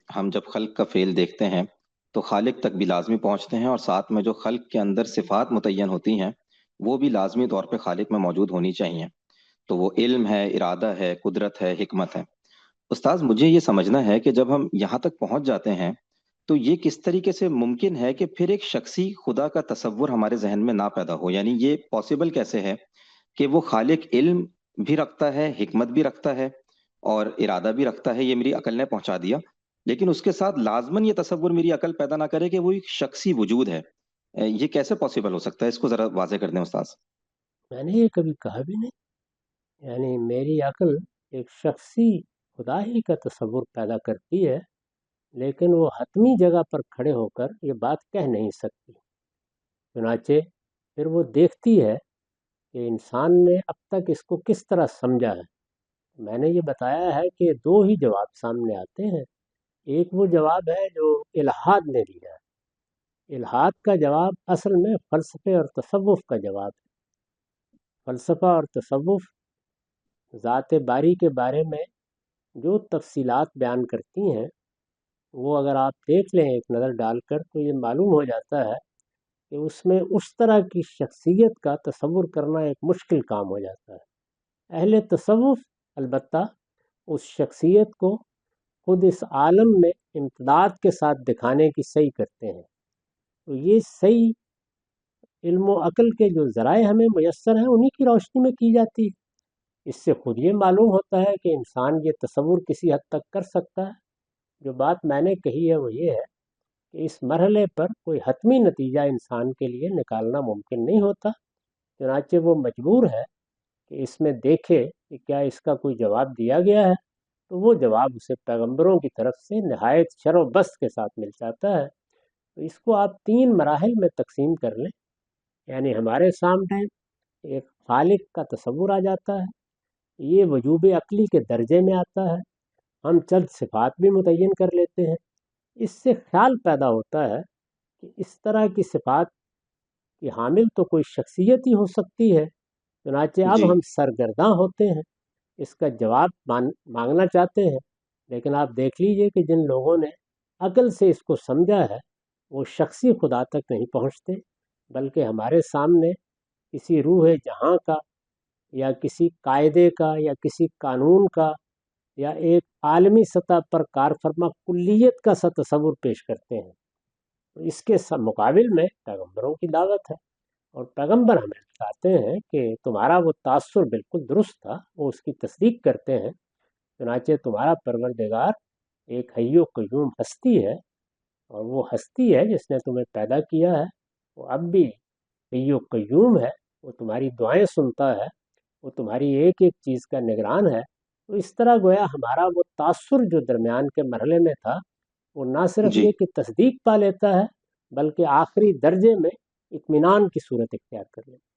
ہم جب خلق کا فعل دیکھتے ہیں تو خالق تک بھی لازمی پہنچتے ہیں، اور ساتھ میں جو خلق کے اندر صفات متعین ہوتی ہیں وہ بھی لازمی طور پہ خالق میں موجود ہونی چاہیے۔ تو وہ علم ہے، ارادہ ہے، قدرت ہے، حکمت ہے۔ استاذ مجھے یہ سمجھنا ہے کہ جب ہم یہاں تک پہنچ جاتے ہیں تو یہ کس طریقے سے ممکن ہے کہ پھر ایک شخصی خدا کا تصور ہمارے ذہن میں نہ پیدا ہو؟ یعنی یہ پاسبل کیسے ہے کہ وہ خالق علم بھی رکھتا ہے، حکمت بھی رکھتا ہے، اور ارادہ بھی رکھتا ہے، یہ میری عقل نے پہنچا دیا، لیکن اس کے ساتھ لازماً یہ تصور میری عقل پیدا نہ کرے کہ وہ ایک شخصی وجود ہے؟ یہ کیسے پاسبل ہو سکتا ہے؟ اس کو ذرا واضح کر دیں استاذ۔ میں نے یہ کبھی کہا بھی نہیں۔ یعنی میری عقل ایک شخصی خدا ہی کا تصور پیدا کرتی ہے، لیکن وہ حتمی جگہ پر کھڑے ہو کر یہ بات کہہ نہیں سکتی۔ چنانچہ پھر وہ دیکھتی ہے کہ انسان نے اب تک اس کو کس طرح سمجھا ہے۔ میں نے یہ بتایا ہے کہ دو ہی جواب سامنے آتے ہیں۔ ایک وہ جواب ہے جو الحاد نے دیا ہے۔ الحاد کا جواب اصل میں فلسفے اور تصوف کا جواب ہے۔ فلسفہ اور تصوف ذات باری کے بارے میں جو تفصیلات بیان کرتی ہیں، وہ اگر آپ دیکھ لیں ایک نظر ڈال کر تو یہ معلوم ہو جاتا ہے کہ اس میں اس طرح کی شخصیت کا تصور کرنا ایک مشکل کام ہو جاتا ہے۔ اہل تصوف البتہ اس شخصیت کو خود اس عالم میں امتداد کے ساتھ دکھانے کی صحیح کرتے ہیں۔ تو یہ صحیح علم و عقل کے جو ذرائع ہمیں میسر ہیں انہی کی روشنی میں کی جاتی ہے۔ اس سے خود یہ معلوم ہوتا ہے کہ انسان یہ تصور کسی حد تک کر سکتا ہے۔ جو بات میں نے کہی ہے وہ یہ ہے کہ اس مرحلے پر کوئی حتمی نتیجہ انسان کے لیے نکالنا ممکن نہیں ہوتا، چنانچہ وہ مجبور ہے کہ اس میں دیکھے کہ کیا اس کا کوئی جواب دیا گیا ہے، تو وہ جواب اسے پیغمبروں کی طرف سے نہایت شر و بست کے ساتھ مل جاتا ہے۔ تو اس کو آپ تین مراحل میں تقسیم کر لیں۔ یعنی ہمارے سامنے ایک خالق کا تصور آ جاتا ہے، یہ وجوب عقلی کے درجے میں آتا ہے، ہم چند صفات بھی متعین کر لیتے ہیں۔ اس سے خیال پیدا ہوتا ہے کہ اس طرح کی صفات کی حامل تو کوئی شخصیت ہی ہو سکتی ہے۔ چنانچہ اب جی ہم سرگرداں ہوتے ہیں، اس کا جواب مانگنا چاہتے ہیں، لیکن آپ دیکھ لیجئے کہ جن لوگوں نے عقل سے اس کو سمجھا ہے وہ شخصی خدا تک نہیں پہنچتے، بلکہ ہمارے سامنے کسی روح جہاں کا یا کسی قاعدے کا یا کسی قانون کا یا ایک عالمی سطح پر کار فرما کلیت کا سا تصور پیش کرتے ہیں۔ تو اس کے مقابل میں پیغمبروں کی دعوت ہے، اور پیغمبر ہمیں بتاتے ہیں کہ تمہارا وہ تاثر بالکل درست تھا، وہ اس کی تصدیق کرتے ہیں۔ چنانچہ تمہارا پروردگار ایک حی و قیوم ہستی ہے، اور وہ ہستی ہے جس نے تمہیں پیدا کیا ہے، وہ اب بھی حی و قیوم ہے، وہ تمہاری دعائیں سنتا ہے، وہ تمہاری ایک ایک چیز کا نگران ہے۔ تو اس طرح گویا ہمارا وہ تاثر جو درمیان کے مرحلے میں تھا وہ نہ صرف جی یہ کہ تصدیق پا لیتا ہے، بلکہ آخری درجے میں اطمینان کی صورت اختیار کر لیتا ہے۔